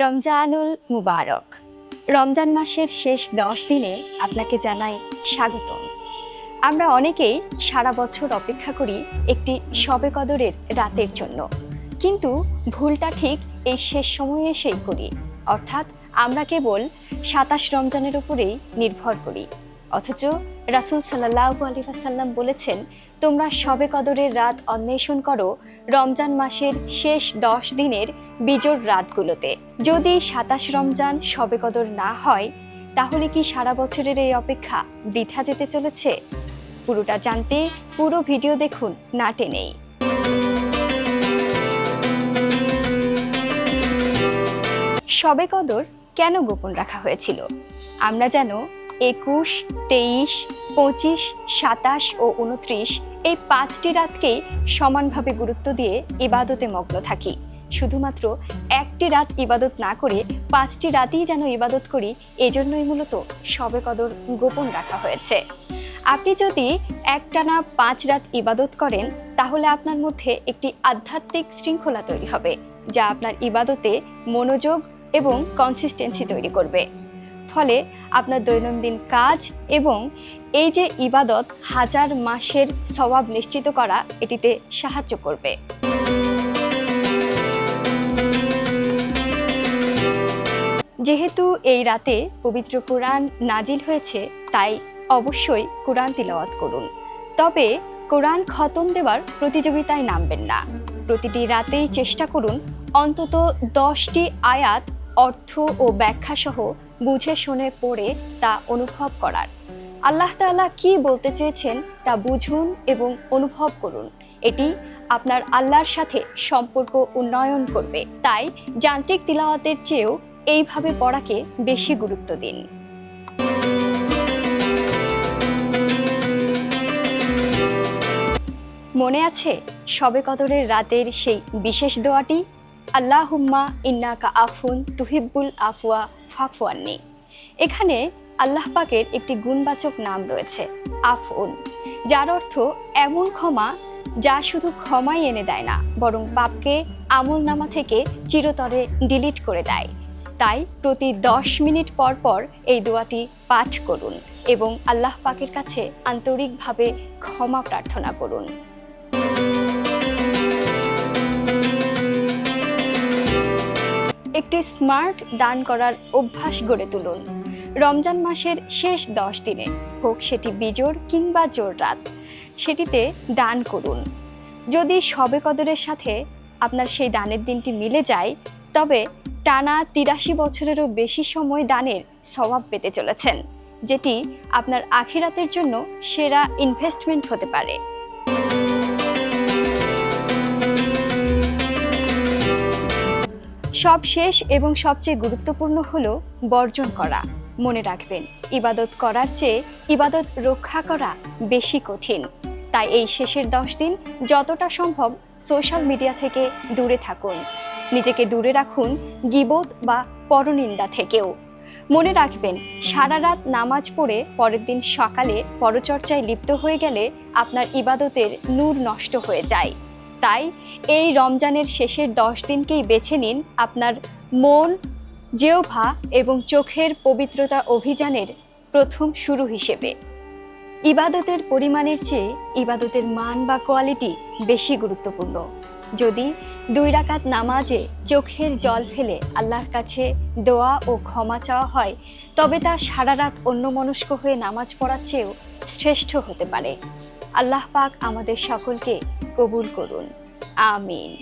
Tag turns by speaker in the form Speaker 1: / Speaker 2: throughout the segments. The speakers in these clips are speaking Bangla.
Speaker 1: রমজানুল মুবারক। রমজান মাসের শেষ 10 দিনে আপনাকে জানাই স্বাগতম। আমরা অনেকেই সারা বছর অপেক্ষা করি একটি শবে কদরের রাতের জন্য, কিন্তু ভুলটা ঠিক এই শেষ সময়ে এসেই করি। অর্থাৎ আমরা কেবল 27 রমজানের উপরেই নির্ভর করি, অথচ রাসূল সাল্লাল্লাহু আলাইহি ওয়াসাল্লাম বলেছেন, তোমরা শবে কদরের রাত অন্বেষণ করো রমজান মাসের শেষ 10 দিনের বিজোড় রাতগুলোতে। যদি 27 রমজান শবে কদর না হয়, তাহলে কি সারা বছরের এই অপেক্ষা বৃথা যেতে চলেছে? পুরোটা জানতে পুরো ভিডিও দেখুন, না টেনেই। শবে কদর কেন গোপন রাখা হয়েছিল? আমরা যেন 21, 23, 25, 27 ও 29 এই 5টি রাতকেই সমানভাবে গুরুত্ব দিয়ে ইবাদতে মগ্ন থাকি। শুধুমাত্র একটি রাত ইবাদত না করে 5টি রাতেই যেন ইবাদত করি, এজন্যই মূলত শবে কদর গোপন রাখা হয়েছে। আপনি যদি একটানা 5 রাত ইবাদত করেন, তাহলে আপনার মধ্যে একটি আধ্যাত্মিক শৃঙ্খলা তৈরি হবে, যা আপনার ইবাদতে মনোযোগ এবং কনসিস্টেন্সি তৈরি করবে। ফলে আপনার দৈনন্দিন কাজ এবং এই যে ইবাদত হাজার মাসের সওয়াব নিশ্চিত করা, এটিতে সাহায্য করবে। যেহেতু এই রাতে পবিত্র কোরআন নাজিল হয়েছে, তাই অবশ্যই কোরআন তিলাওয়াত করুন। তবে কোরআন খতম দেওয়ার প্রতিযোগিতায় নামবেন না। প্রতিটি রাতেই চেষ্টা করুন অন্তত 10টি আয়াত অর্থ ও ব্যাখ্যা সহ বুঝে শুনে পড়ে তা অনুভব করার। আল্লাহ তাআলা কি বলতে চেয়েছেন তা বুঝুন এবং অনুভব করুন। এটি আপনার আল্লাহর সাথে সম্পর্ক উন্নয়ন করবে। তাই যান্ত্রিক তিলাওয়াতের চেয়েও এইভাবে পড়াকে বেশি গুরুত্ব দিন। মনে আছে শবে কদরের রাতের সেই বিশেষ দোয়াটি, আল্লাহুম্মা ইন্নাকা আফুন তুহিব্বুল আফওয়া ফাফু আন্নি। এখানে আল্লাহ পাকের একটি গুণবাচক নাম রয়েছে, আফউন, যার অর্থ এমন ক্ষমা যা শুধু ক্ষমাই এনে দেয় না, বরং পাপকে আমলনামা থেকে চিরতরে ডিলিট করে দেয়। তাই প্রতি 10 মিনিট পর পর এই দোয়াটি পাঠ করুন এবং আল্লাহ পাকের কাছে আন্তরিকভাবে ক্ষমা প্রার্থনা করুন। একটি স্মার্ট দান করার অভ্যাস গড়ে তুলুন। রমজান মাসের শেষ 10 দিনে, হোক সেটি বিজোড় কিংবা জোড় রাত, সেটিতে দান করুন। যদি শবে কদরের সাথে আপনার সেই দানের দিনটি মিলে যায়, তবে টানা 83 বছরেরও বেশি সময় দানের সওয়াব পেতে চলেছেন, যেটি আপনার আখিরাতের জন্য সেরা ইনভেস্টমেন্ট হতে পারে। সব শেষ এবং সবচেয়ে গুরুত্বপূর্ণ হলো বর্জন করা। মনে রাখবেন, ইবাদত করার চেয়ে ইবাদত রক্ষা করা বেশি কঠিন। তাই এই শেষের 10 দিন যতটা সম্ভব সোশ্যাল মিডিয়া থেকে দূরে থাকুন। নিজেকে দূরে রাখুন গীবত বা পরনিন্দা থেকেও। মনে রাখবেন, সারা রাত নামাজ পড়ে পরের দিন সকালে পরচর্চায় লিপ্ত হয়ে গেলে আপনার ইবাদতের নূর নষ্ট হয়ে যায়। তাই এই রমজানের শেষের 10 দিনকেই বেছে নিন আপনার মন, জিহ্বা এবং চোখের পবিত্রতা অভিযানের প্রথম শুরু হিসেবে। ইবাদতের পরিমাণের চেয়ে ইবাদতের মান বা কোয়ালিটি বেশি গুরুত্বপূর্ণ। যদি 2 রাকাত নামাজে চোখের জল ফেলে আল্লাহর কাছে দোয়া ও ক্ষমা চাওয়া হয়, তবে তা সারা রাত অন্যমনস্ক হয়ে নামাজ পড়ার চেয়েও শ্রেষ্ঠ হতে পারে। আল্লাহ পাক আমাদের সকলকে কবুল করুন, আমিন।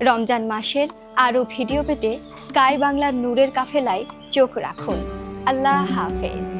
Speaker 1: রমজান মাসের আরও ভিডিও পেতে স্কাই বাংলার নূরের কাফেলায় চোখ রাখুন। আল্লাহ হাফেজ।